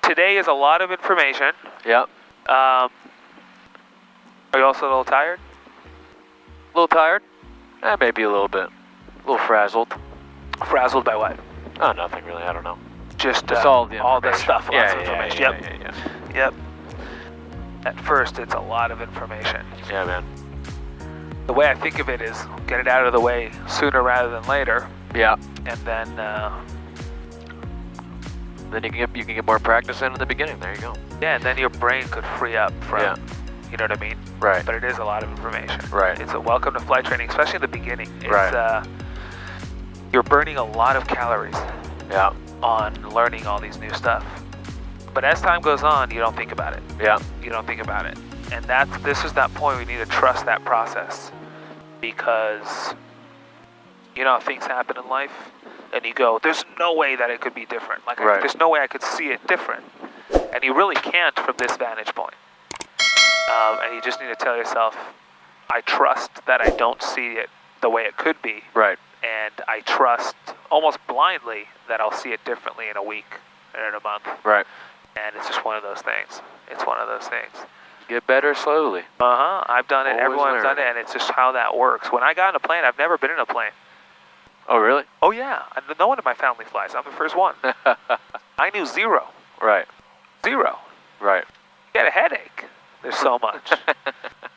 Today is a lot of information. Yep. Are you also a little tired? A little tired? Maybe a little bit. A little frazzled. Frazzled by what? Oh, nothing really. I don't know. Just all the stuff. Lots of information. Yeah. Yep. At first, it's a lot of information. Yeah, man. The way I think of it is get it out of the way sooner rather than later. Yeah. And then you can get more practice in the beginning. There you go. Yeah, and then your brain could free up from. Yeah. You know what I mean? Right. But it is a lot of information. Right. It's a welcome to flight training, especially in the beginning. It's, right. You're burning a lot of calories. Yeah. On learning all these new stuff. But as time goes on, you don't think about it. Yeah. You don't think about it. And this is that point we need to trust that process. Because you know how things happen in life? And you go, there's no way that it could be different. Like, right. There's no way I could see it different. And you really can't from this vantage point. And you just need to tell yourself, I trust that I don't see it the way it could be. Right. And I trust almost blindly that I'll see it differently in a week and in a month. Right. And it's just one of those things. It's one of those things. Get better slowly. I've done it. Always Everyone's learn. done it, and it's just how that works. When I got in a plane, I've never been in a plane. Oh, really? Oh, yeah. No one in my family flies. I'm the first one. I knew zero. Right. Zero. Right. You get a headache. There's so much.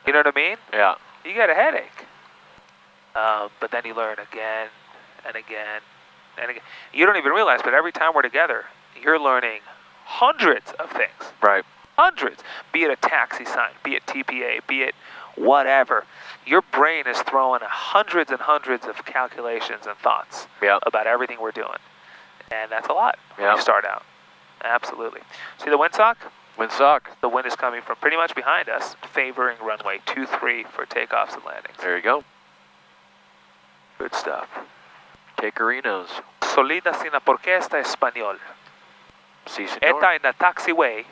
You know what I mean? Yeah. You get a headache. But then you learn again and again and again. You don't even realize, but every time we're together, you're learning hundreds of things. Right. Hundreds. Be it a taxi sign, be it TPA, be it whatever. Your brain is throwing hundreds and hundreds of calculations and thoughts about everything we're doing. And that's a lot when you start out. Absolutely. See the windsock? Windsock. The wind is coming from pretty much behind us, favoring runway 23 for takeoffs and landings. There you go. Good stuff. Takerinos. Solida sin la porquesta español. Sí, señor. Esta en the taxiway,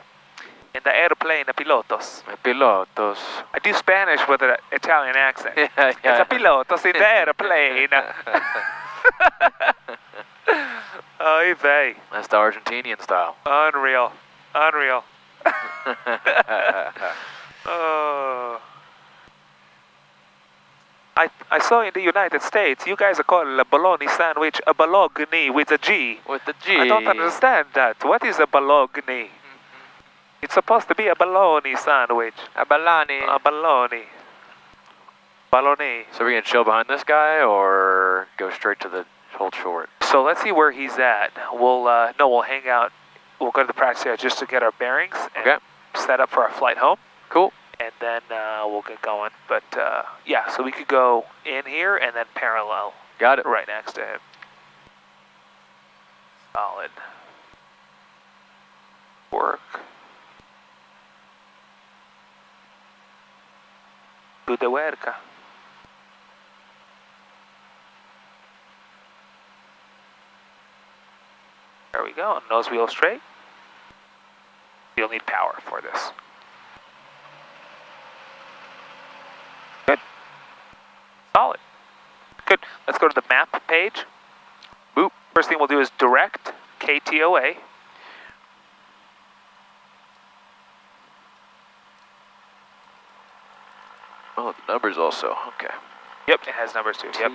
in the airplane, the pilotos. Pilotos. I do Spanish with an Italian accent. Yeah. It's a pilotos in the airplane. Oy vey. That's the Argentinian style. Unreal. Oh. I saw in the United States, you guys are calling a bologna sandwich a bologna with a G. With the G. I don't understand that. What is a bologna? It's supposed to be a bologna sandwich. A bologna. A bologna. Bologna. So we're going to chill behind this guy or go straight to the hold short? So let's see where he's at. We'll hang out. We'll go to the practice area just to get our bearings and set up for our flight home. Cool. And then we'll get going. But yeah, so we could go in here and then parallel. Got it. Right next to him. Solid. Work. Good work. There we go. Nose wheel straight. You'll need power for this. Good. Solid. Good. Let's go to the map page. Boop. First thing we'll do is direct KTOA. Oh, the numbers also. Okay. Yep, it has numbers too. Yep.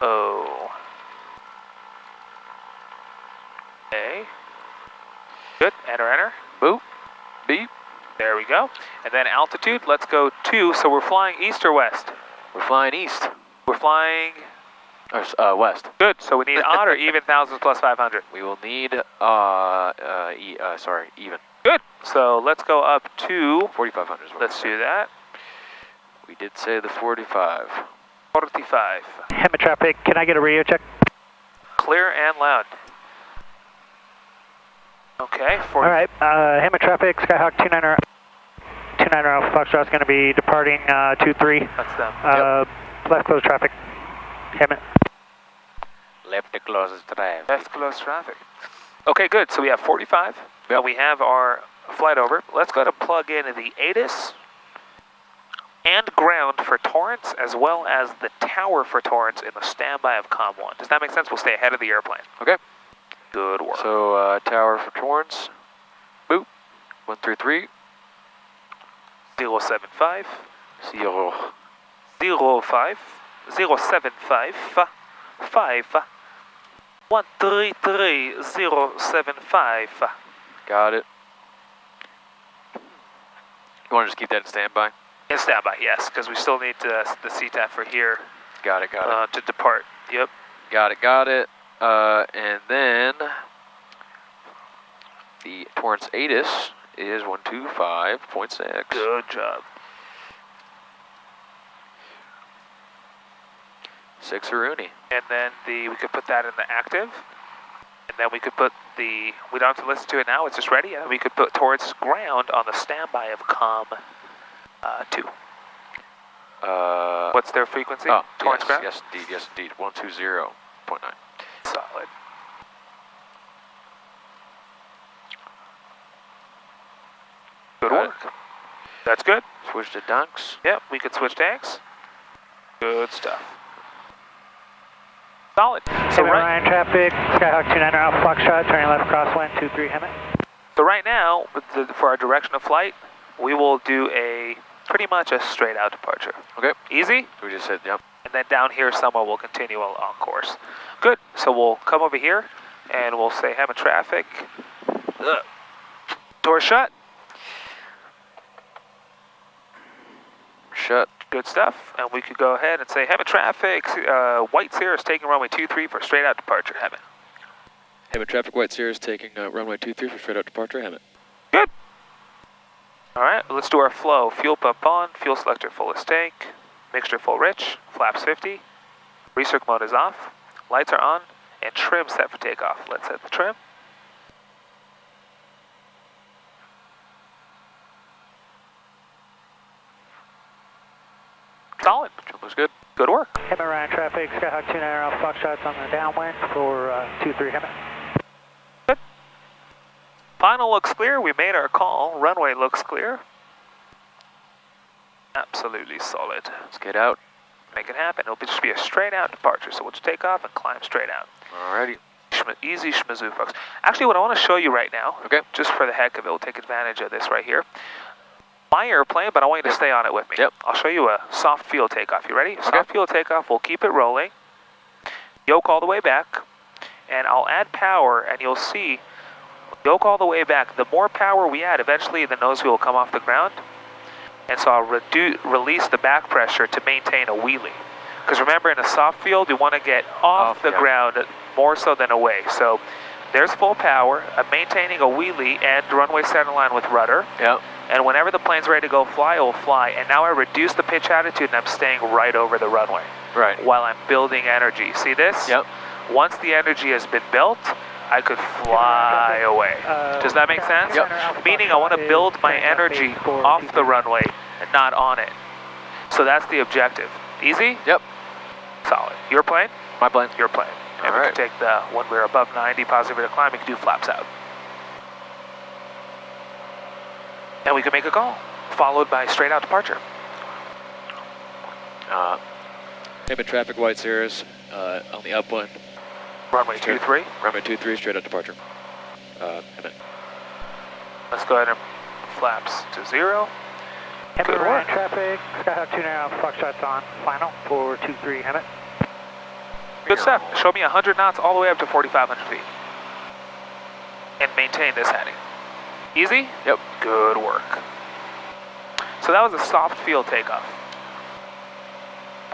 O. A. Good. Enter. Boop. Beep. There we go. And then altitude, let's go 2. So we're flying east or west? We're flying east. We're flying... west. Good. So we need odd or even thousands plus 500? We will need, even. Good. So let's go up to... 4,500. Let's do that. We did say the 45. 45. Hemi traffic, can I get a radio check? Clear and loud. Okay. All right, Hemi traffic, Skyhawk 29er Foxtrot's going to be departing 23. That's them. Left close traffic. Hemi. Left to closest traffic. Left close traffic. Okay, good. So we have 45. Yep. And we have our flight over. Let's go to plug in the ATIS and ground for Torrance, as well as the tower for Torrance in the standby of COM 1. Does that make sense? We'll stay ahead of the airplane. Okay. Good work. So, tower for Torrance. 133. 075. 0. 05. 075. 5. 133. 075. Got it. You want to just keep that in standby? In standby, yes, because we still need the CTAF for here. Got it, got it. To depart. Yep. Got it, got it. And then the Torrance ATIS is 125.6. Good job. 6 Rooney. And then we could put that in the active. And then we could put we don't have to listen to it now, it's just ready. And we could put towards ground on the standby of COM 2. What's their frequency? Oh, towards ground? yes, indeed. 120.9. Solid. Good work. That's good. Switch to dunks. Yep, we could switch tanks. Good stuff. Solid. So Ryan traffic, Skyhawk 29 Alpha Foxtrot, turning left crosswind 23 Hemet. So right now, for our direction of flight, we will do pretty much a straight out departure. Okay. Easy? We just said, yep. And then down here somewhere we'll continue on course. Good. So we'll come over here and we'll say Hemet traffic. Door shut. Shut. Good stuff. And we could go ahead and say Hemet traffic, White Sierra is taking runway 23 for straight out departure, Hemet. Hemet traffic, White Sierra is taking runway 23 for straight out departure, Hemet. Good. All right, let's do our flow. Fuel pump on, fuel selector fullest tank, mixture full rich, flaps 50, recirc mode is off, lights are on, and trim set for takeoff. Let's set the trim. Solid. Trim looks good. Good work. Hemet Ryan traffic, Skyhawk 29 Alpha Foxtrot's on the downwind for 23 Hemet. Good. Final looks clear. We made our call. Runway looks clear. Absolutely solid. Let's get out. Make it happen. It'll just be a straight out departure. So we'll just take off and climb straight out. Alrighty. Easy schmazoo, folks. Actually, what I want to show you right now, okay, just for the heck of it, we'll take advantage of this right here. My airplane, but I want you to stay on it with me. Yep. I'll show you a soft field takeoff. You ready? Soft field takeoff. We'll keep it rolling. Yoke all the way back, and I'll add power, and you'll see, yoke all the way back. The more power we add, eventually the nose wheel will come off the ground, and so I'll release the back pressure to maintain a wheelie. Because remember, in a soft field, we want to get off the ground more so than away. So there's full power. I'm maintaining a wheelie and runway center line with rudder. Yep. And whenever the plane's ready to go fly, it will fly. And now I reduce the pitch attitude and I'm staying right over the runway. Right. While I'm building energy. See this? Yep. Once the energy has been built, I could fly away. Does that make sense? Yep. Meaning I want to build my energy off the runway and not on it. So that's the objective. Easy? Yep. Solid. Your plane? My plane. Your plane. And we can take when we're above 90, positive rate of climb, we can do flaps out. And we can make a call, followed by straight out departure. Hemet traffic, White Sierra's on the upwind. Runway 23. Runway 23, straight out departure. Hemet. Let's go ahead and flaps to 0. Hemet Ryan traffic, Skyhawk 29 Alpha Foxtrot's on final for 23 Hemet. Good stuff. Show me 100 knots all the way up to 4,500 feet. And maintain this heading. Easy? Yep. Good work. So that was a soft field takeoff.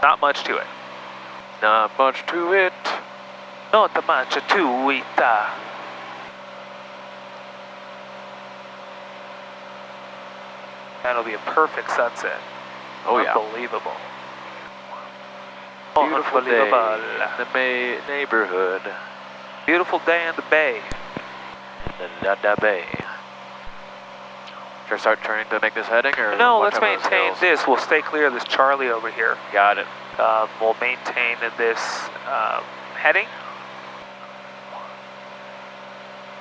Not much to it. Not much to it. Not much to it. That'll be a perfect sunset. Oh yeah. Unbelievable. Beautiful day Unbelievable. in the neighborhood. Beautiful day in the bay. In the Dada Bay. Should I start turning to make this heading, or No, watch let's out for those maintain hills? this. We'll stay clear of this Charlie over here. Got it. We'll maintain this heading.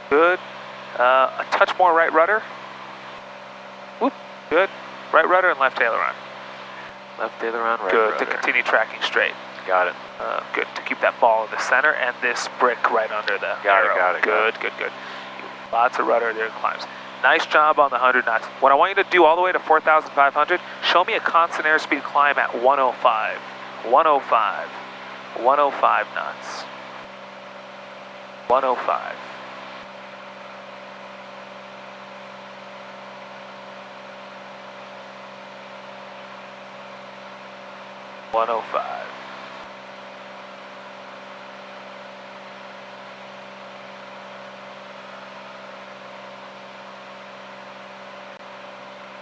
Good. A touch more right rudder. Whoop. Good. Right rudder and left aileron. Left aileron, right Good. rudder. To continue tracking straight. Got it. Good. To keep that ball in the center and this brick right under the arrow. Got it. Good. Lots of rudder during climbs. Nice job on the 100 knots. What I want you to do all the way to 4,500, show me a constant airspeed climb at 105. 105. 105 knots. 105.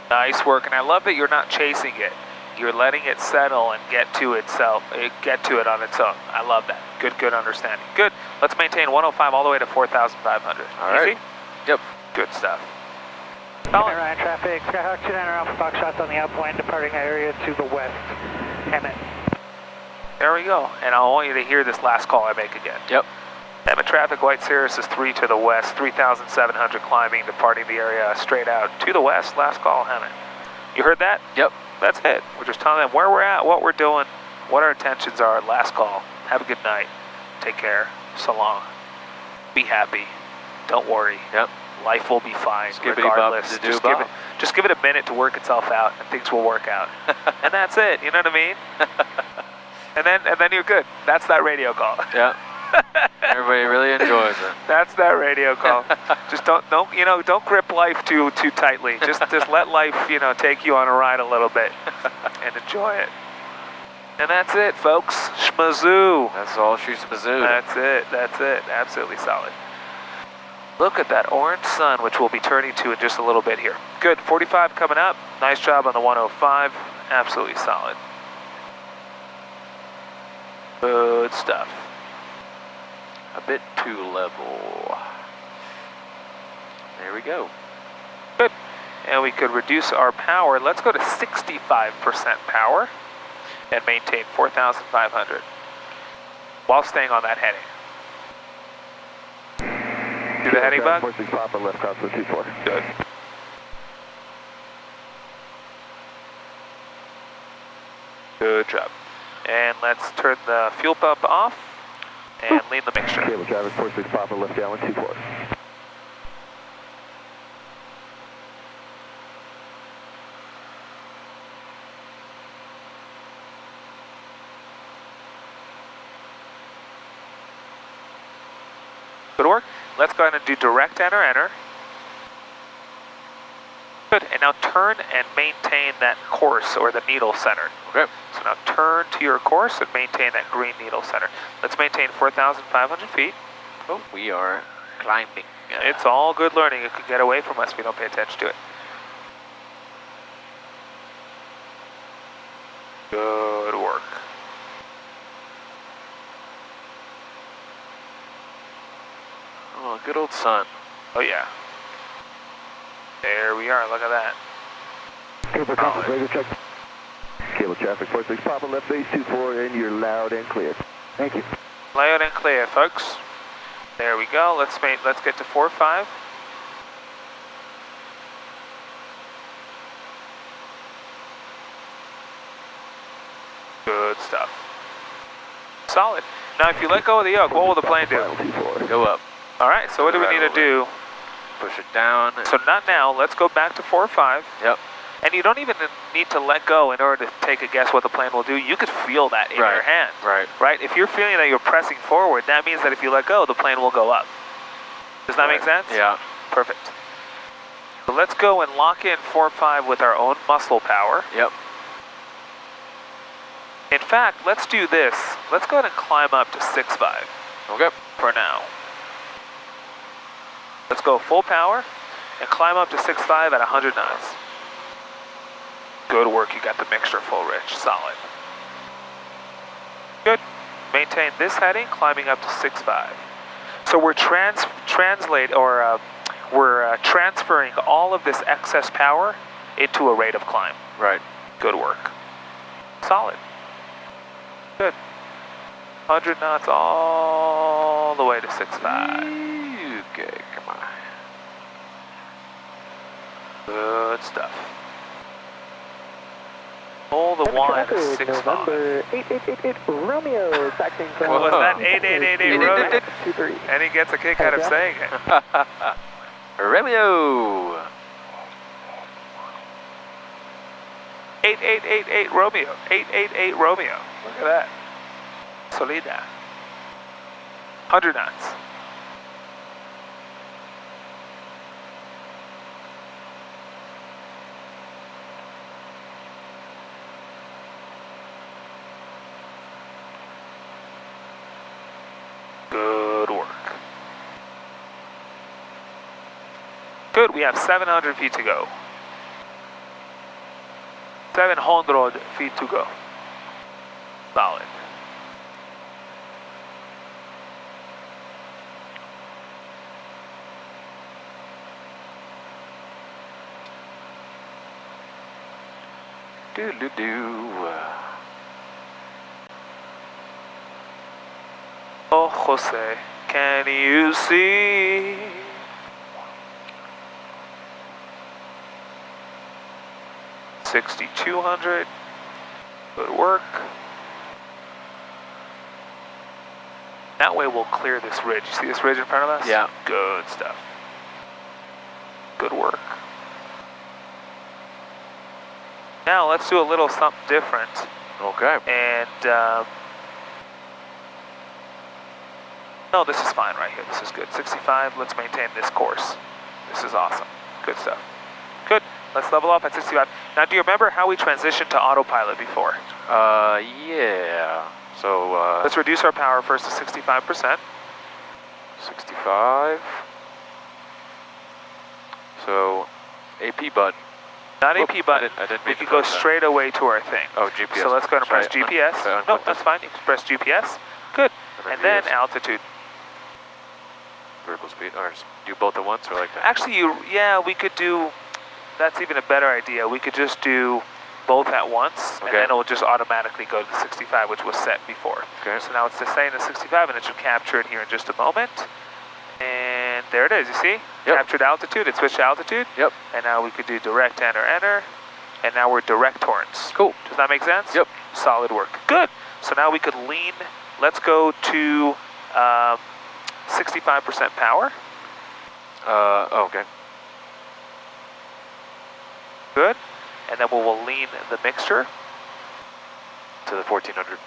Nice work, and I love that you're not chasing it. You're letting it settle and get to itself, get to it on its own. I love that. Good understanding. Good. Let's maintain 105 all the way to 4,500. All right. Easy? Yep. Good stuff. Solid. Ryan traffic, Skyhawk 29 Alpha Foxtrot's on the upwind, departing area to the west. Hammett. There we go. And I want you to hear this last call I make again. Yep. Hammett traffic, White Cirrus is 3 to the west, 3,700 climbing, departing the area straight out to the west. Last call, Hammett. You heard that? Yep. That's it. We're just telling them where we're at, what we're doing, what our intentions are. Last call. Have a good night. Take care. So long. Be happy. Don't worry. Yep. Life will be fine regardless. Just give it a minute to work itself out, and things will work out. And that's it. You know what I mean? and then you're good. That's that radio call. Yeah. Everybody really enjoys it. That's that radio call. Just don't grip life too tightly. Just let life, take you on a ride a little bit and enjoy it. And that's it, folks. Schmazoo. That's all she's schmazoo. That's it. Absolutely solid. Look at that orange sun, which we'll be turning to in just a little bit here. Good. 45 coming up. Nice job on the 105. Absolutely solid. Good stuff. A bit too level. There we go. Good. And we could reduce our power. Let's go to 65% power and maintain 4,500 while staying on that heading. Do the heading bug? Papa left cross the 24. Good. Good job. And let's turn the fuel pump off and lean the mixture. Cable traffic, 46 Papa left gallon 24. Good work. Let's go ahead and do direct enter. Good. And now turn and maintain that course or the needle center. Okay. So now turn to your course and maintain that green needle center. Let's maintain 4,500 feet. Oh, we are climbing. It's all good learning. It could get away from us if we don't pay attention to it. Good work. Oh, good old sun. Oh yeah. There we are. Look at that. Cable traffic, radio check. Cable traffic, 46 Papa left base 24, and you're loud and clear. Thank you. Loud and clear, folks. There we go. Let's get to 4-5. Good stuff. Solid. Now, if you let go of the yoke, what will the plane do? Go up. All right. So what do we need to do? Push it down. So not now. Let's go back to 4-5. Yep. And you don't even need to let go in order to take a guess what the plane will do. You could feel that in your hand. Right. If you're feeling that you're pressing forward, that means that if you let go, the plane will go up. Does that make sense? Yeah. Perfect. So let's go and lock in 4-5 with our own muscle power. Yep. In fact, let's do this. Let's go ahead and climb up to 6-5. Okay. For now. Let's go full power and climb up to 6-5 at 100 knots. Good work. You got the mixture full, Rich. Solid. Good. Maintain this heading, climbing up to 6-5. So we're we're transferring all of this excess power into a rate of climb. Right. Good work. Solid. Good. 100 knots all the way to 6-5. Okay, come on. Good stuff. All the wine is 6-5. November 8888 Romeo, taxiing from... What was that? 8888 Romeo? 23. And he gets a kick out of saying it. Romeo. 8888 Romeo. 888 Romeo. Look at that. Solida. 100 knots. Good work. Good, we have 700 feet to go. 700 feet to go. Solid. Do. Oh, Jose, can you see? $6,200. Good work. That way we'll clear this ridge. You see this ridge in front of us? Yeah. Good stuff. Good work. Now let's do a little something different. Okay. And, no, this is fine right here. This is good. 65, let's maintain this course. This is awesome. Good stuff. Good. Let's level off at 65. Now, do you remember how we transitioned to autopilot before? Yeah. So, Let's reduce our power first to 65%. 65. So, AP button. Not AP button. I didn't we mean can to go press that. straight away to our thing. Oh, GPS. So let's go ahead and press Sorry. GPS. Okay, No, unput that's this. fine. You can press GPS. Good. And then altitude. Vertical speed. Or just do both at once, or like that? Actually, yeah, we could do, that's even a better idea. We could just do both at once, and Okay. then it will just automatically go to the 65, which was set before. Okay. So now it's just saying the 65, and it should capture it here in just a moment. And there it is, you see? Yep. Captured altitude, it switched to altitude. Yep. And now we could do direct enter, and now we're direct torrents. Cool. Does that make sense? Yep. Solid work. Good. So now we could lean, let's go to 65% power. Okay. Good. And then we'll lean the mixture. To the 1400.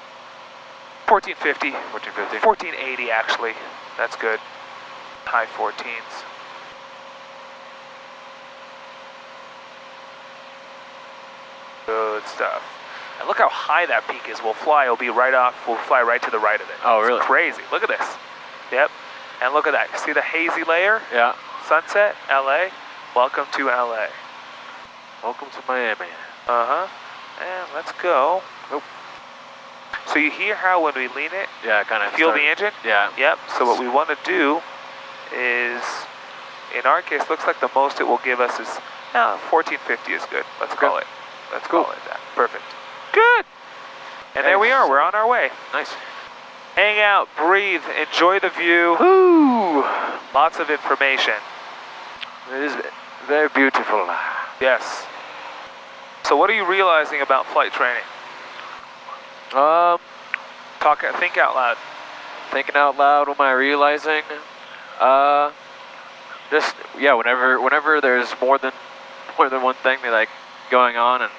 1450. 1450. 1480 actually. That's good. High 14s. Good stuff. And look how high that peak is. We'll fly right to the right of it. Oh, really? It's crazy. Look at this. Yep. And look at that. See the hazy layer? Yeah. Sunset, LA. Welcome to LA. Welcome to Miami. Uh-huh. And let's go. Nope. So you hear how when we lean it, Yeah, kind of. feel the engine? Yeah. Yep. So what we want to do is, in our case, looks like the most it will give us is 1450 is good. Let's call it. Let's call it that. Perfect. Good. And there we are. We're on our way. Nice. Hang out, breathe, enjoy the view. Woo! Lots of information. It is very beautiful. Yes. So what are you realizing about flight training? Think out loud. Thinking out loud, what am I realizing? Whenever there's more than one thing like going on, and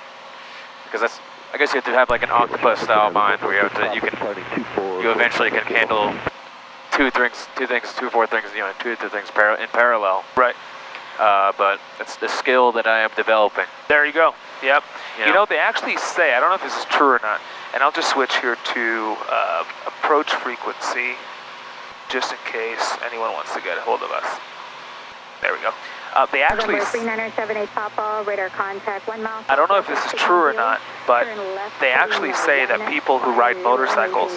because that's, I guess you have to have like an octopus style mind where you eventually can handle two, four things, two things in parallel. Right. But it's the skill that I am developing. There you go. Yep. You know? They actually say, I don't know if this is true or not, and I'll just switch here to approach frequency, just in case anyone wants to get a hold of us. There we go. They actually, 3978 Papa, radar contact 1 mile. I don't know if this is true or not, but they actually say that people who ride motorcycles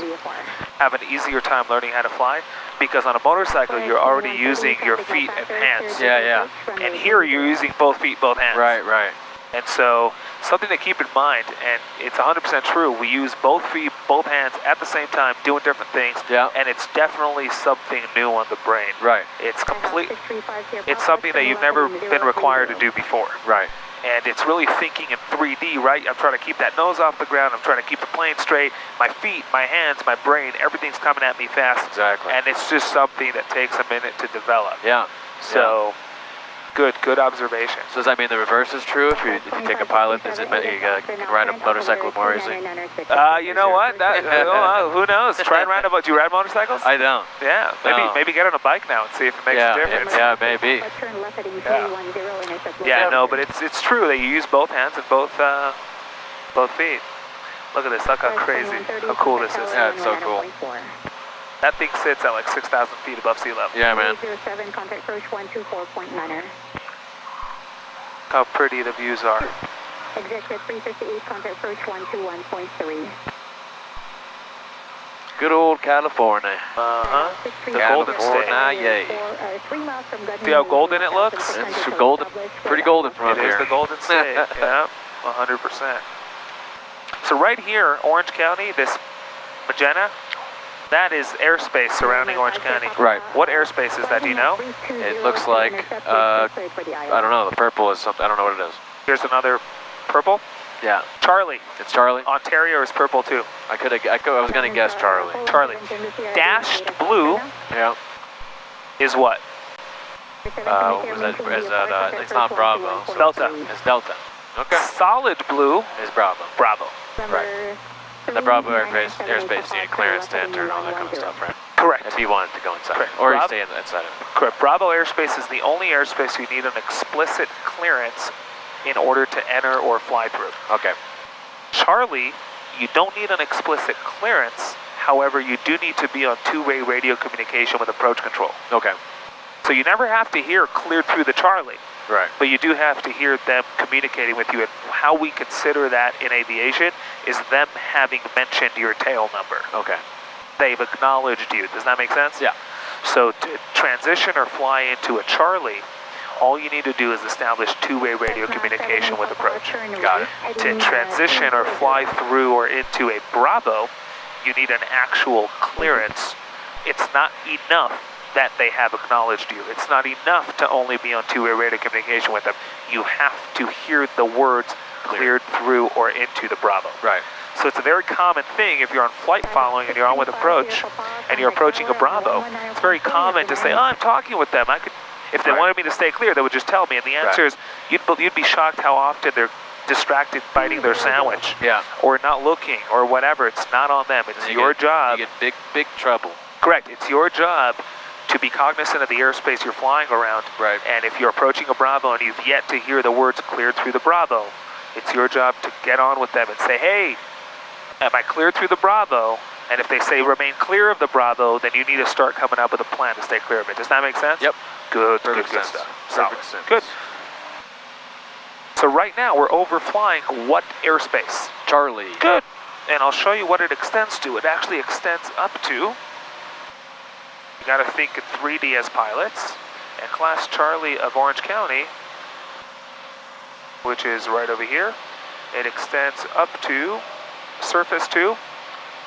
have an easier time learning how to fly, because on a motorcycle you're already using your feet and hands. Yeah. And here you're using both feet, both hands. Right. And so, something to keep in mind, and it's 100% true, we use both feet, both hands at the same time, doing different things, and it's definitely something new on the brain. Right. It's it's something that you've never been required to do before. Right. And it's really thinking in 3D, right? I'm trying to keep that nose off the ground, I'm trying to keep the plane straight, my feet, my hands, my brain, everything's coming at me fast. Exactly. And it's just something that takes a minute to develop. Yeah. So, Good observation. So does that mean the reverse is true? If you take a pilot, does it mean you can ride a motorcycle more easily? You know what? Who knows? Try and ride a. Do you ride motorcycles? I don't. Yeah. Maybe get on a bike now and see if it makes a difference. Yeah, maybe. Yeah, no, but it's true that you use both hands and both feet. Look at this. Look how crazy, how cool this is. Yeah, it's so cool. That thing sits at like 6,000 feet above sea level. Yeah, man. How pretty the views are. Executive 358, contact approach 121.3. Good old California. The Golden State. Yay. See how golden it looks? It's golden, pretty golden from up here. It is the Golden State. Yeah, 100%. So right here, Orange County, this magenta, that is airspace surrounding Orange County. Right. What airspace is that, do you know? It looks like, I don't know, the purple is something, I don't know what it is. Here's another purple. Yeah. Charlie. It's Charlie? Ontario is purple too. I was going to guess Charlie. Charlie. Dashed blue is what? It's not Bravo. So Delta. It's Delta. Okay. Solid blue is Bravo. Bravo. Right. And the Bravo airspace needed clearance to enter and all that kind of stuff, right? Correct. If you wanted to go inside. Correct. Or you stay inside of it. Correct. Bravo airspace is the only airspace you need an explicit clearance in order to enter or fly through. Okay. Charlie, you don't need an explicit clearance. However, you do need to be on two-way radio communication with approach control. Okay. So you never have to hear cleared through the Charlie. Right. But you do have to hear them communicating with you. And how we consider that in aviation is them having mentioned your tail number. Okay. They've acknowledged you. Does that make sense? Yeah. So to transition or fly into a Charlie, all you need to do is establish two-way radio communication with approach. Got it. To transition or fly through or into a Bravo, you need an actual clearance. It's not enough that they have acknowledged you. It's not enough to only be on two-way radio communication with them. You have to hear the words cleared through or into the Bravo. Right. So it's a very common thing if you're on flight following and you're on with approach and you're approaching a Bravo, it's very common to say, oh, I'm talking with them. If they wanted me to stay clear, they would just tell me. And the answer is, you'd be shocked how often they're distracted biting their sandwich. Yeah. Or not looking or whatever. It's not on them. It's your job. You get big trouble. Correct. It's your job to be cognizant of the airspace you're flying around. Right. And if you're approaching a Bravo and you've yet to hear the words cleared through the Bravo, it's your job to get on with them and say, hey, am I cleared through the Bravo? And if they say remain clear of the Bravo, then you need to start coming up with a plan to stay clear of it. Does that make sense? Perfect Good sense. stuff. Perfect sense. Good. So right now we're overflying what airspace? Charlie. Good. And I'll show you what it extends to. It actually extends up to, you got to think in 3D as pilots, and Class Charlie of Orange County, which is right over here, it extends up to surface to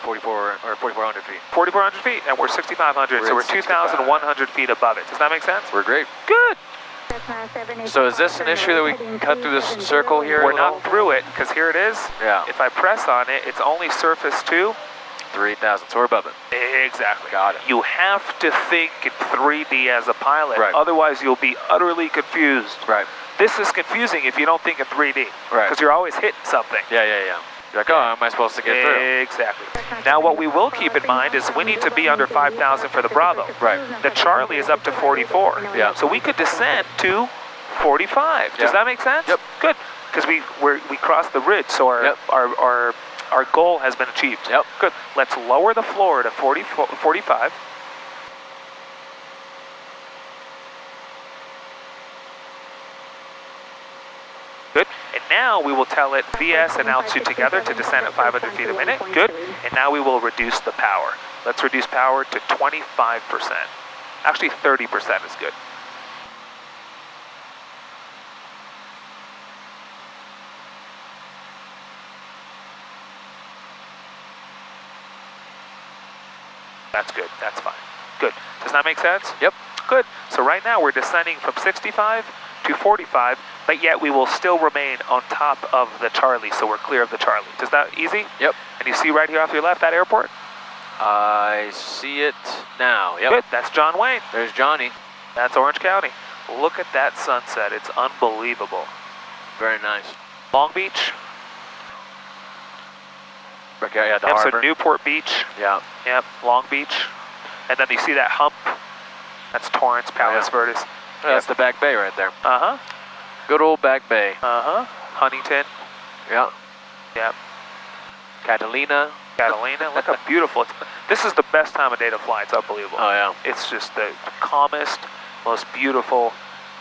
4,400 feet. 4,400 feet, and we're 6,500, so we're 2,100 feet above it. Does that make sense? We're great. Good. So is this an issue that we can cut through this circle here? We're not through it, because here it is. Yeah. If I press on it, it's only surface to 3,000, so we're above it. Exactly. Got it. You have to think in 3D as a pilot, right. Otherwise you'll be utterly confused. Right. This is confusing if you don't think in 3D, right? Because you're always hitting something. Yeah. You're like, oh, how am I supposed to get through? Exactly. Now what we will keep in mind is we need to be under 5,000 for the Bravo. Right. The Charlie is up to 44. Yeah. So we could descend to 45. Does that make sense? Yep. Good. Because we crossed the ridge, so our goal has been achieved. Yep. Good. Let's lower the floor to 45. Good. And now we will tell it VS and altitude together to descend at 500 feet a minute. Good. And now we will reduce the power. Let's reduce power to 25%. Actually, 30% is good. That's good. That's fine. Good. Does that make sense? Yep. Good. So right now we're descending from 65 to 45, but yet we will still remain on top of the Charlie, so we're clear of the Charlie. Is that easy? Yep. And you see right here off your left, that airport? I see it now. Yep. Good. That's John Wayne. There's Johnny. That's Orange County. Look at that sunset. It's unbelievable. Very nice. Long Beach. Okay, yeah, the Yep, harbor. so Newport Beach. Yeah. Yep, Long Beach. And then you see that hump. That's Torrance, Palos Verdes. Yeah, that's the Back Bay right there. Uh-huh. Good old Back Bay. Uh-huh. Huntington. Yeah. Yep. Catalina. Look how beautiful. This is the best time of day to fly. It's unbelievable. Oh, yeah. It's just the calmest, most beautiful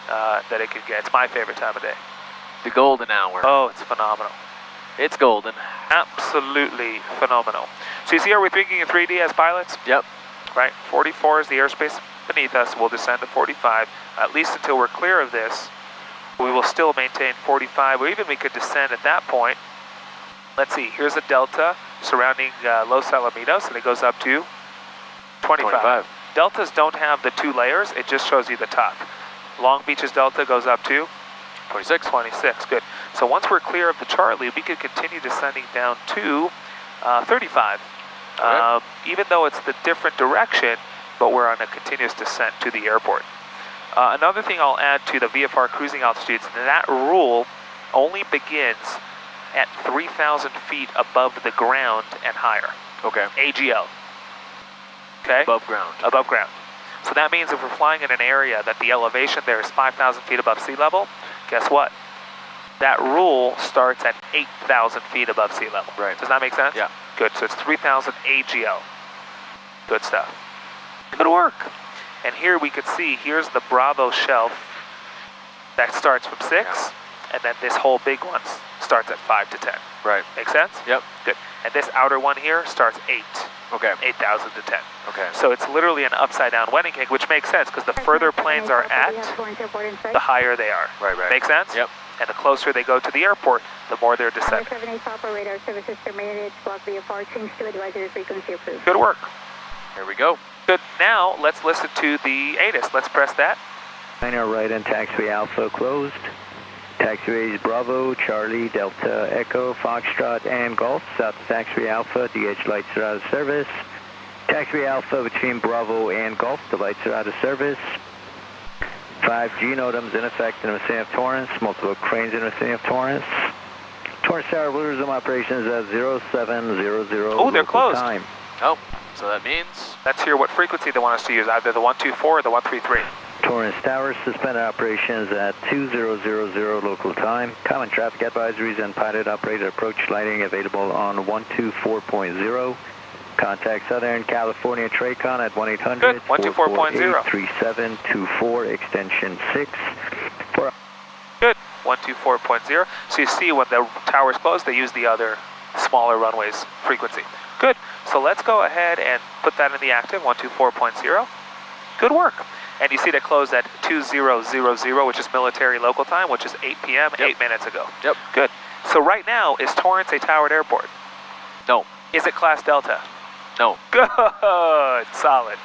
that it could get. It's my favorite time of day. The golden hour. Oh, it's phenomenal. It's golden. Absolutely phenomenal. So you see how we're thinking in 3D as pilots? Yep. Right, 44 is the airspace beneath us. We'll descend to 45, at least until we're clear of this. We will still maintain 45, or even we could descend at that point. Let's see, here's a delta surrounding Los Alamitos, and it goes up to 25. Deltas don't have the 2 layers, it just shows you the top. Long Beach's delta goes up to 26, good. So once we're clear of the Charlie, we could continue descending down to 35. Okay. Even though it's the different direction, but we're on a continuous descent to the airport. Another thing I'll add to the VFR cruising altitudes, that rule only begins at 3,000 feet above the ground and higher. Okay. AGL. Okay? Above ground. Above ground. So that means if we're flying in an area that the elevation there is 5,000 feet above sea level, guess what? That rule starts at 8,000 feet above sea level. Right. Does that make sense? Yeah. Good, so it's 3,000 AGL. Good stuff. Good work. And here we could see, here's the Bravo shelf that starts from 6, and then this whole big one starts at 5 to 10. Right. Make sense? Yep. Good. And this outer one here starts 8. Okay. 8,000 to 10. Okay. So it's literally an upside down wedding cake, which makes sense because the further planes are at, the higher they are. Right, right. Make sense? Yep. And the closer they go to the airport, the more they're descending. 78 Papa radar services terminated. Block VFR change to advisory frequency approved. Good work. Here we go. Good. Now let's listen to the ATIS. Let's press that. 9 right and taxiway Alpha closed. Taxiways Bravo, Charlie, Delta, Echo, Foxtrot, and Golf. South to taxiway Alpha, DH lights are out of service. Taxiway Alpha between Bravo and Golf, the lights are out of service. 5 G NOTAMs in effect in the vicinity of Torrance, multiple cranes in the vicinity of Torrance. Torrance Tower will resume operations at 0700 Oh, they're closed. time. Oh, so that means? Let's hear what frequency they want us to use, either the 124 or the 133. Torrance Tower suspended operations at 2000 local time. Common traffic advisories and pilot operated approach lighting available on 124.0. Contact Southern California Tracon at 1-800-448-3724 extension 6. Good. 124.0. So you see when the tower's closed, they use the other smaller runway's frequency. Good. So let's go ahead and put that in the active, 124.0. Good work. And you see that closed at 2000, which is military local time, which is 8 p.m., Yep. 8 minutes ago. Yep. Good. So right now, is Torrance a towered airport? No. Is it Class Delta? No. Good. Solid.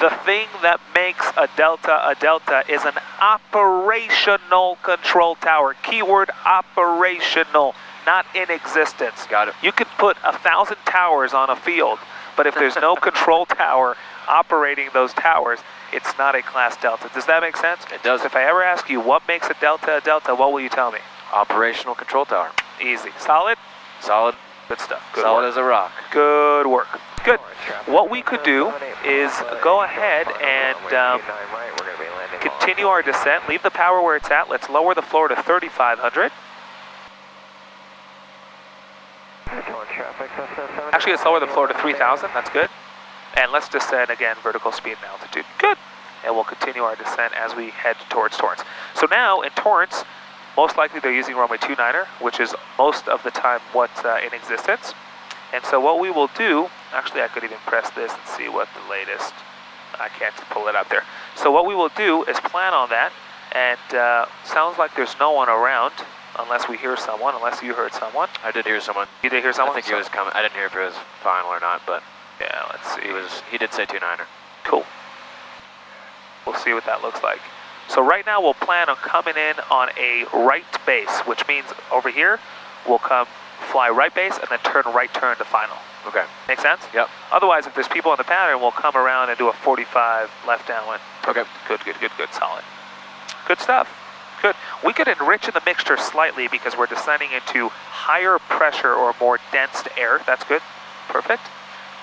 The thing that makes a Delta is an operational control tower. Keyword operational, not in existence. Got it. You could put 1,000 towers on a field, but if there's no control tower operating those towers, it's not a Class Delta. Does that make sense? It does. If I ever ask you what makes a Delta, what will you tell me? Operational control tower. Easy. Solid? Solid. Good stuff. Good Solid work. as a rock. Good work. Good. What we could do is go ahead and continue our descent. Leave the power where it's at. Let's lower the floor to 3,500. Actually, let's lower the floor to 3,000. That's good. And let's descend again, vertical speed and altitude. Good. And we'll continue our descent as we head towards Torrance. So now in Torrance, most likely they're using runway 29er, which is most of the time what's in existence. And so what we will do, actually I could even press this and see what the latest, I can't pull it up there. So what we will do is plan on that, and sounds like there's no one around, unless we hear someone, unless you heard someone. I did hear someone. You did hear someone? I think he was coming. I didn't hear if it was final or not, but yeah, let's see. He did say 29er. Cool. We'll see what that looks like. So right now we'll plan on coming in on a right base, which means over here we'll fly right base and then turn to final. Okay. Make sense? Yep. Otherwise, if there's people in the pattern, we'll come around and do a 45 left downwind. Okay. Good, solid. Good stuff. Good. We could enrich in the mixture slightly because we're descending into higher pressure or more dense air. That's good. Perfect.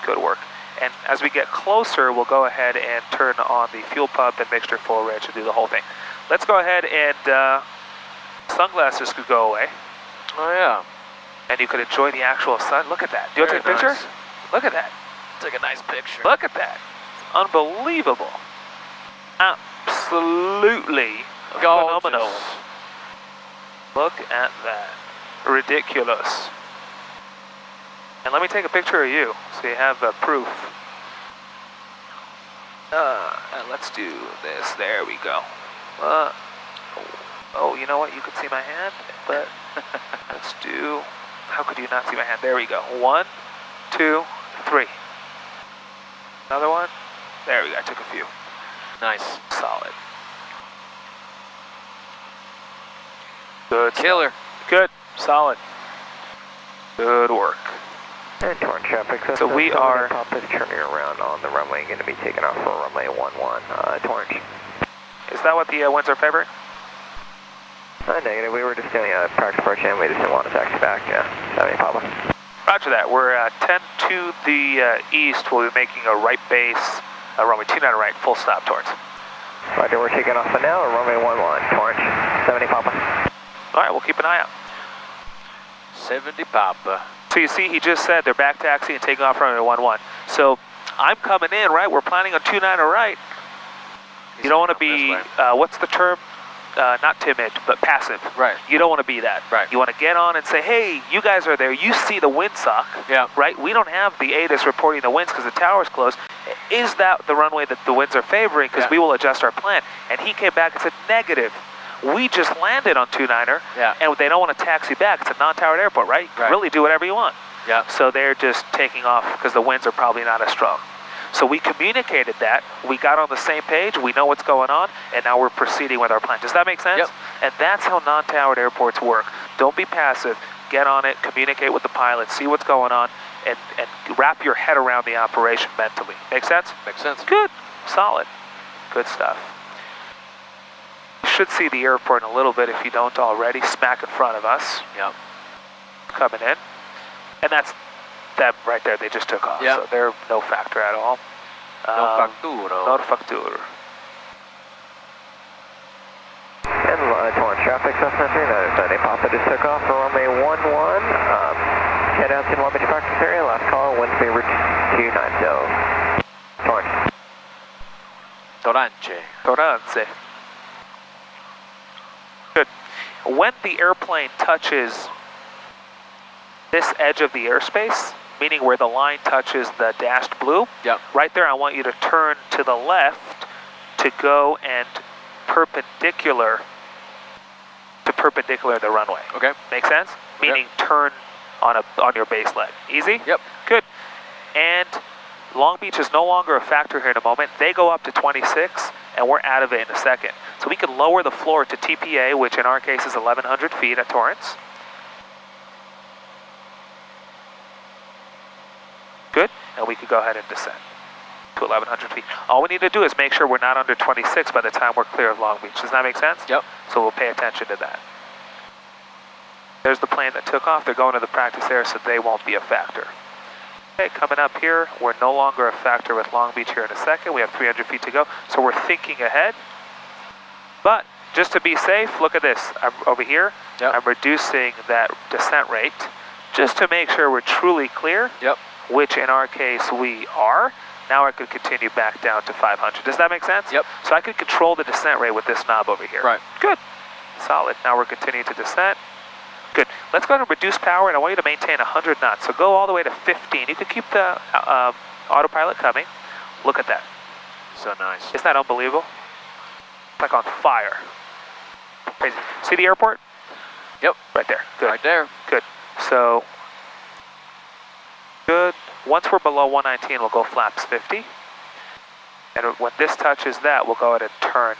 Good work. And as we get closer, we'll go ahead and turn on the fuel pump and mixture full rich and do the whole thing. Let's go ahead and sunglasses could go away. Oh yeah. And you could enjoy the actual sun. Look at that. Do you want to take a picture? Look at that. Take a nice picture. Look at that. It's unbelievable. Absolutely phenomenal. Look at that. Ridiculous. And let me take a picture of you so you have proof. And let's do this. There we go. Oh, you know what? You can see my hand, but let's do... How could you not see my hand? There we go. 1, 2, 3. Another one. There we go. I took a few. Nice. Solid. Good. Killer. Good. Solid. Good work. And Torrance traffic. So we are... Pop is turning around on the runway. Going to be taking off for runway 11. Torrance. Is that what the winds are favoring? Negative. We were just doing a practice approach and we just didn't want to taxi back. Yeah. Is that any problem? Roger that. We're 10 to the east. We'll be making a right base, runway 29 right, full stop towards. Roger, we're taking off for now, runway 11, Torrance, 70 Papa. All right, we'll keep an eye out. 70 Papa. So you see, he just said they're back taxiing and taking off runway 11. So I'm coming in, right? We're planning on 29 right. You don't want to be, what's the term? Not timid, but passive. Right. You don't want to be that. Right. You want to get on and say, hey, you guys are there. You see the windsock. Yeah. Right? We don't have the ATIS reporting the winds because the tower's closed. Is that the runway that the winds are favoring? Because we will adjust our plan. And he came back and said, negative. We just landed on 29er, and they don't want to taxi back. It's a non-towered airport, right? You can really do whatever you want. Yeah. So they're just taking off because the winds are probably not as strong. So we communicated that, we got on the same page, we know what's going on, and now we're proceeding with our plan. Does that make sense? Yep. And that's how non-towered airports work. Don't be passive, get on it, communicate with the pilot, see what's going on, and wrap your head around the operation mentally. Make sense? Makes sense. Good, solid, good stuff. You should see the airport in a little bit if you don't already, smack in front of us. Yep. Coming in. And that's that right there, they just took off, so they're no factor at all. No facturo. No facturo. And Torrance traffic, Cessna 39, Papa just took off for runway 11. Head out to Long Beach practice area, last call, wind favor 290. Torrance. Torrance. Good. When the airplane touches this edge of the airspace, meaning where the line touches the dashed blue, right there I want you to turn to the left to go and perpendicular to the runway. Okay. Make sense? Meaning turn on your base leg. Easy? Yep. Good. And Long Beach is no longer a factor here in a moment. They go up to 26 and we're out of it in a second. So we can lower the floor to TPA, which in our case is 1,100 feet at Torrance. Good, and we could go ahead and descend to 1,100 feet. All we need to do is make sure we're not under 26 by the time we're clear of Long Beach. Does that make sense? Yep. So we'll pay attention to that. There's the plane that took off. They're going to the practice area, so they won't be a factor. Okay, coming up here, we're no longer a factor with Long Beach here in a second. We have 300 feet to go, so we're thinking ahead. But just to be safe, look at this. I'm over here. I'm reducing that descent rate just to make sure we're truly clear. Which in our case we are. Now I could continue back down to 500. Does that make sense? Yep. So I could control the descent rate with this knob over here. Right. Good. Solid. Now we're continuing to descend. Good. Let's go ahead and reduce power, and I want you to maintain 100 knots. So go all the way to 15. You can keep the autopilot coming. Look at that. So nice. Isn't that unbelievable? It's like on fire. Crazy. See the airport? Yep. Right there. Good. Right there. Good. So, good. Once we're below 119, we'll go flaps 50. And when this touches that, we'll go ahead and turn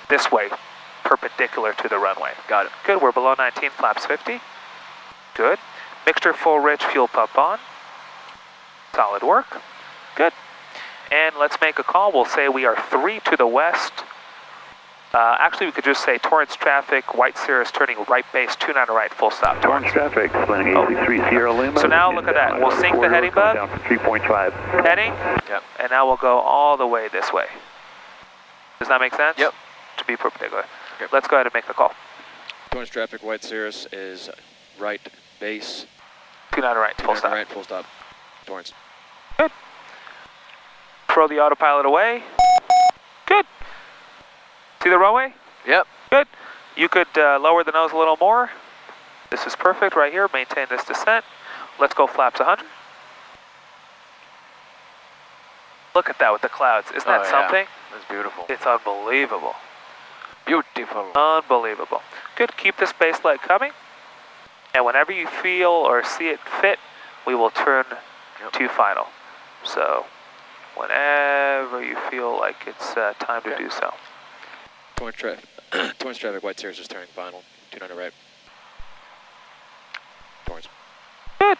this way, perpendicular to the runway. Got it. Good. We're below 19, flaps 50. Good. Mixture full rich, fuel pump on. Solid work. Good. And let's make a call. We'll say we are 3 to the west, Actually, we could just say Torrance traffic, White Cirrus turning right base, 29 to right, full stop. Torrance traffic, landing 863 Sierra Lima. So now look at that. We'll sync the heading bug. Down for 3.5. Heading. Yep. And now we'll go all the way this way. Does that make sense? Yep. To be perpendicular. Yep. Let's go ahead and make the call. Torrance traffic, White Cirrus is right base. 29 to right, full stop. Right, full stop. Torrance. Good. Throw the autopilot away. Good. See the runway? Yep. Good. You could lower the nose a little more. This is perfect right here. Maintain this descent. Let's go flaps 100. Look at that with the clouds. Isn't that something? That's beautiful. It's unbelievable. Beautiful. Unbelievable. Good. Keep this base leg coming. And whenever you feel or see it fit, we will turn to final. So whenever you feel like it's time to do so. Torrance traffic, White Cirrus is turning final. 29 to right. Torrance. Good.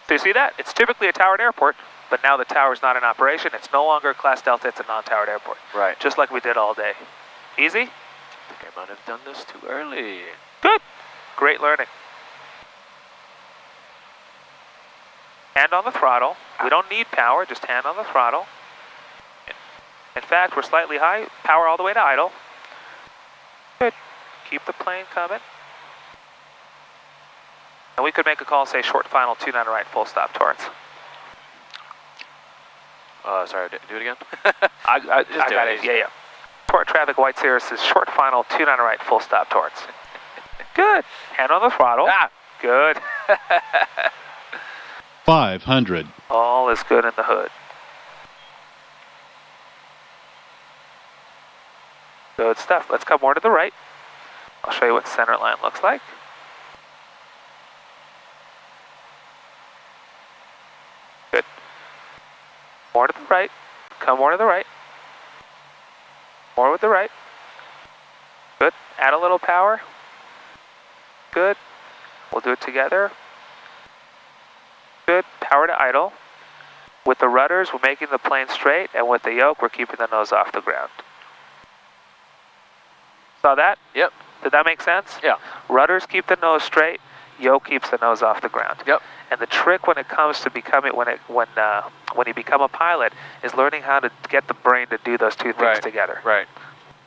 So you see that? It's typically a towered airport, but now the tower's not in operation. It's no longer Class Delta, it's a non-towered airport. Right. Just like we did all day. Easy? I think I might have done this too early. Good. Great learning. Hand on the throttle. We don't need power, just hand on the throttle. In fact, we're slightly high. Power all the way to idle. Good. Keep the plane coming. And we could make a call, say short final, 29 to right, full stop, Torrance. Sorry, do it again? I got it. Yeah. Torrance traffic, White Cirrus is short final, 29 to right, full stop, Torrance. Good. Hand on the throttle. Good. 500. All is good in the hood. Good stuff. Let's come more to the right. I'll show you what center line looks like. Good. More to the right. Come more to the right. More with the right. Good. Add a little power. Good. We'll do it together. Good. Power to idle. With the rudders, we're making the plane straight, and with the yoke, we're keeping the nose off the ground. Saw that? Yep. Did that make sense? Yeah. Rudders keep the nose straight, yoke keeps the nose off the ground. Yep. And the trick when it comes to becoming, when you become a pilot, is learning how to get the brain to do those two things together. Right.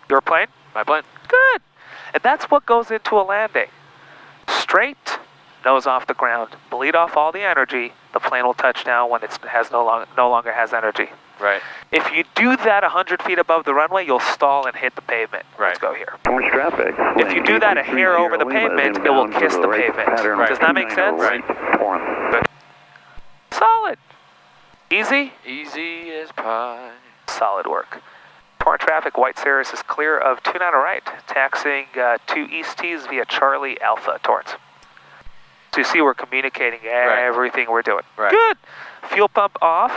Your plane? My plane. Good. And that's what goes into a landing. Straight, nose off the ground, bleed off all the energy. The plane will touch down when it no longer has energy. Right. If you do that 100 feet above the runway, you'll stall and hit the pavement. Right. Let's go here. Torrance traffic. If you do that a hair over the pavement, it will kiss the pavement. Does that make sense? Right. Good. Solid. Easy? Easy as pie. Solid work. Torrance traffic, White Cirrus is clear of 29 right, taxiing to East Tees via Charlie Alpha, Torrance. So you see we're communicating everything we're doing. Right. Good. Fuel pump off.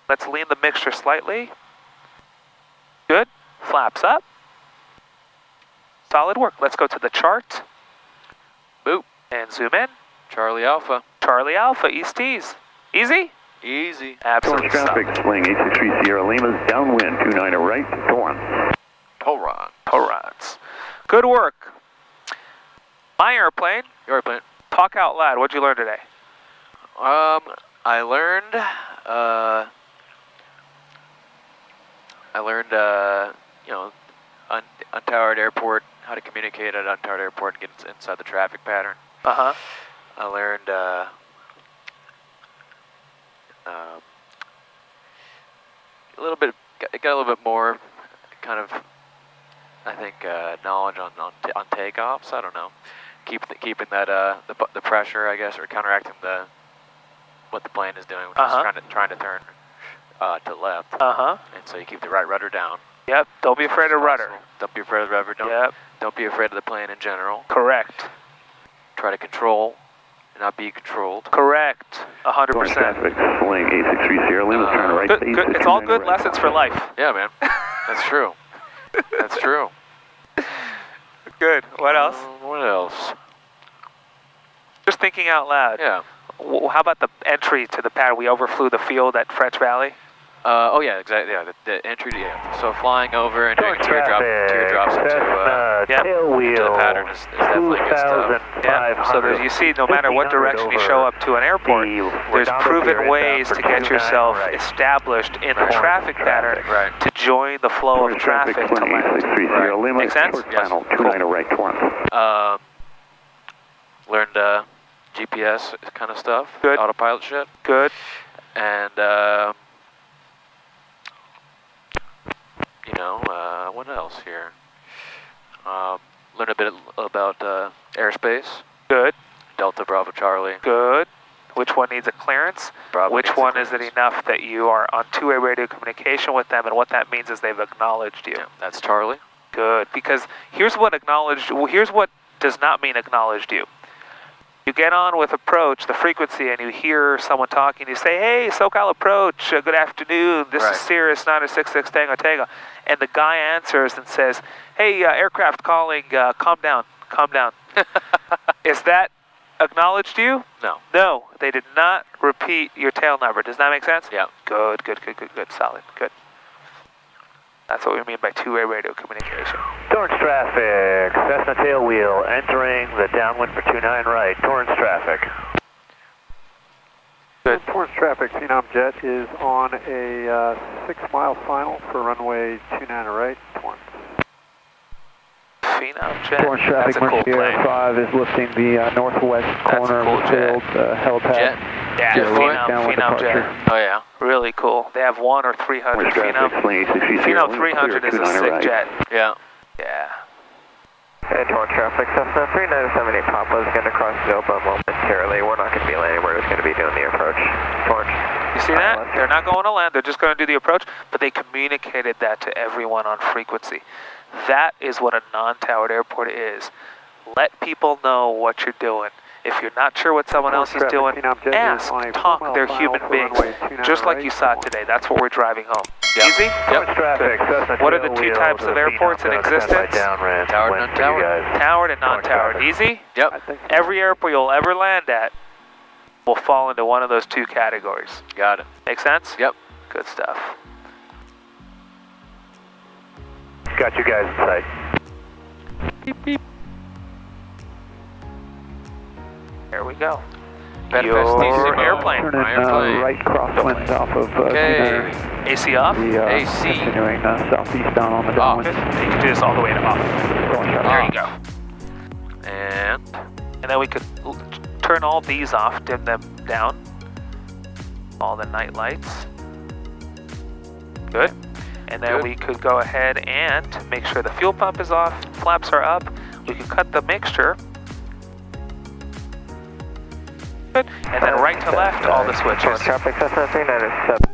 Let's lean the mixture slightly. Good. Flaps up. Solid work. Let's go to the chart. Boop. And zoom in. Charlie Alpha. Charlie Alpha, East Tees. Easy? Easy. Absolutely. Torrance traffic, flying 863 Sierra Lima, downwind, 29 right, Torrance. Torrance. Good work. My airplane. Your airplane. Talk out loud. What'd you learn today? I learned, untowered airport, how to communicate at untowered airport and get inside the traffic pattern. Uh-huh. I learned, got a little bit more kind of, I think, knowledge on takeoffs. I don't know. Keeping that the pressure, I guess, or counteracting what the plane is doing, which is trying to turn to the left. And so you keep the right rudder down. Yep. Don't be afraid of rudder. Don't be afraid of the rudder. Don't be afraid of the plane in general. Correct. Try to control and not be controlled. Correct. 100%. Torrance traffic, flying 863 Sierra Lima, turn right. Good. It's all good lessons for life. Yeah, man. That's true. That's true. Good. What else? What else? Just thinking out loud. Yeah. how about the entry to the pad? We overflew the field at Fretch Valley. Oh yeah, exactly. Yeah, the entry. Yeah. So flying over and doing teardrops into the pattern is definitely good stuff. Yeah. So you see, no matter what direction you show up to an airport, there's proven ways to get yourself established in a traffic pattern to join the flow of traffic to land. Right. Make sense? Yes. Final 29 right to one. Learned GPS kind of stuff. Good. Autopilot shit. Good. And what else here? Learn a bit about airspace. Good. Delta Bravo Charlie. Good. Which one needs a clearance? Bravo Which one is it enough that you are on two-way radio communication with them, and what that means is they've acknowledged you. Yeah, that's Charlie. Good. Because here's what does not mean acknowledged you. You get on with approach, the frequency, and you hear someone talking. You say, "Hey, SoCal approach, good afternoon. This is Cirrus 966 Tango Tango." And the guy answers and says, "Hey, aircraft calling, calm down, calm down." Is that acknowledged you? No. No, they did not repeat your tail number. Does that make sense? Yeah. Good, good, good, good, good, solid, good. That's what we mean by two-way radio communication. Torrance traffic, Cessna tailwheel, entering the downwind for 29 right. Torrance traffic. Good. Torrance traffic, Phenom Jet is on a 6-mile final for runway 29 right, Torrance. Phenom Jet. Torrance traffic, Mercier 5 is lifting the northwest corner of the field, helipad. Jet. Yeah, Phenom Jet. Oh yeah. Really cool. They have 1 or 300 Phenom. Phenom 300 is a sick jet. Yeah. Yeah. Hey, Torrance traffic, Cessna 3978 Papa is going to cross Zopa momentarily. We're not going to be landing, we're just going to be doing the approach. Torrance. You see that? They're not going to land, they're just going to do the approach, but they communicated that to everyone on frequency. That is what a non-towered airport is. Let people know what you're doing. If you're not sure what someone else is doing, ask, talk, they're human beings, just like you saw today. That's what we're driving home. Yep. Easy? Yep. What are the two types of airports in existence? Towered and non-towered. Towered and non-towered. Easy? Yep. Every airport you'll ever land at will fall into one of those two categories. Got it. Make sense? Yep. Good stuff. Got you guys in sight. Beep, beep. There we go. Your airplane. Right crosswind off of AC off? AC. Continuing southeast down on the downwind. You can do this all the way to off. There you go. And then we could turn all these off, dim them down. All the night lights. Good. And then we could go ahead and make sure the fuel pump is off, flaps are up. We can cut the mixture. Good. And then right to left, all the switches. Traffic, Cessna 397.